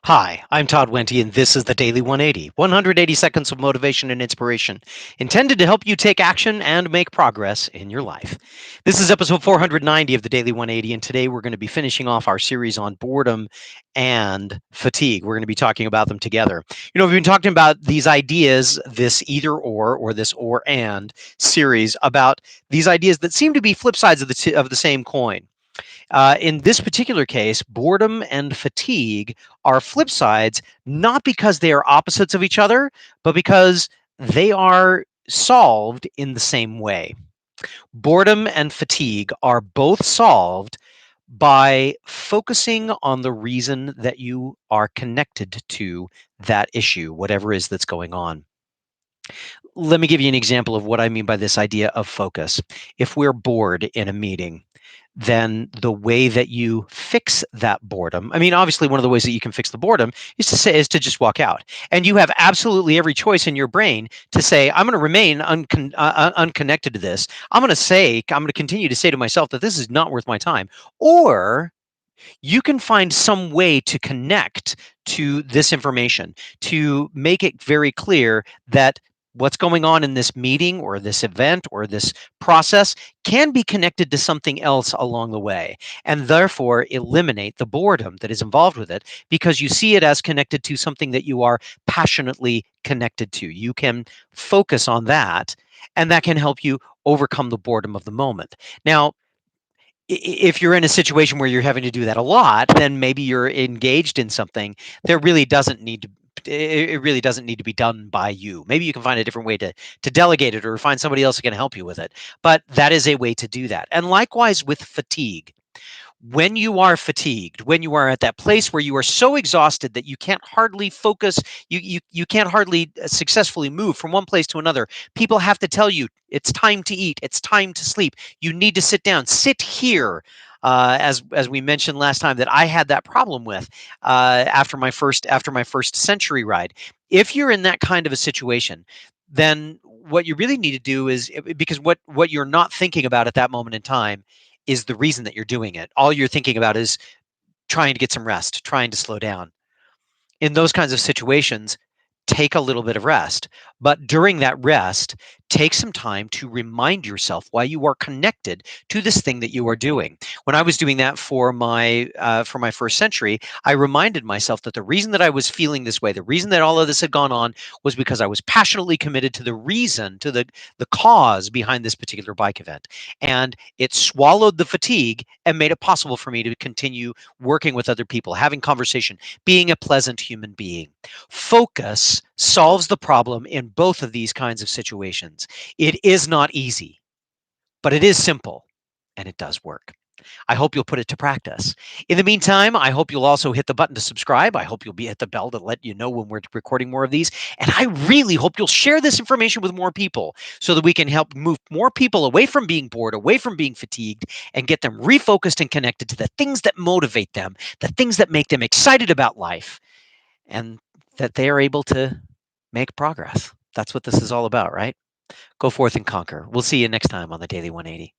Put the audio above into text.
Hi, I'm Todd Wente, and this is the Daily 180 180 seconds of motivation and inspiration intended to help you take action and make progress in your life. This is episode 490 of the Daily 180, and today we're going to be finishing off our series on boredom and fatigue. We're going to be talking about them together. We've been talking about these ideas, this either or this or and series, about these ideas that seem to be flip sides of the same coin. In this particular case, boredom and fatigue are flip sides, not because they are opposites of each other, but because they are solved in the same way. Boredom and fatigue are both solved by focusing on the reason that you are connected to that issue, whatever it is that's going on. Let me give you an example of what I mean by this idea of focus. If we're bored in a meeting, then the way that you fix that boredom, I mean, obviously, one of the ways that you can fix the boredom is to just walk out. And you have absolutely every choice in your brain to say, I'm going to remain unconnected to this. I'm going to continue to say to myself that this is not worth my time. Or you can find some way to connect to this information, to make it very clear that what's going on in this meeting or this event or this process can be connected to something else along the way, and therefore eliminate the boredom that is involved with it because you see it as connected to something that you are passionately connected to. You can focus on that, and that can help you overcome the boredom of the moment. Now, if you're in a situation where you're having to do that a lot, then maybe you're engaged in something that really doesn't need to it really doesn't need to be done by you. Maybe you can find a different way to delegate it or find somebody else who can help you with it. But that is a way to do that. And likewise with fatigue. When you are fatigued, when you are at that place where you are so exhausted that you can't hardly focus, you can't hardly successfully move from one place to another. People have to tell you it's time to eat, it's time to sleep. You need to sit down, sit here. As we mentioned last time, that I had that problem with after my first century ride. If you're in that kind of a situation, then what you really need to do is because what you're not thinking about at that moment in time is the reason that you're doing it. All you're thinking about is trying to get some rest, trying to slow down. In those kinds of situations, take a little bit of rest. But during that rest, take some time to remind yourself why you are connected to this thing that you are doing. When I was doing that for my first century, I reminded myself that the reason that I was feeling this way, the reason that all of this had gone on, was because I was passionately committed to the reason, to the cause behind this particular bike event. And it swallowed the fatigue and made it possible for me to continue working with other people, having conversation, being a pleasant human being. Focus solves the problem in both of these kinds of situations. It is not easy, but it is simple and it does work. I hope you'll put it to practice. In the meantime, I hope you'll also hit the button to subscribe. I hope you'll be at the bell to let you know when we're recording more of these. And I really hope you'll share this information with more people so that we can help move more people away from being bored, away from being fatigued, and get them refocused and connected to the things that motivate them, the things that make them excited about life, and that they are able to make progress. That's what this is all about, right? Go forth and conquer. We'll see you next time on the Daily 180.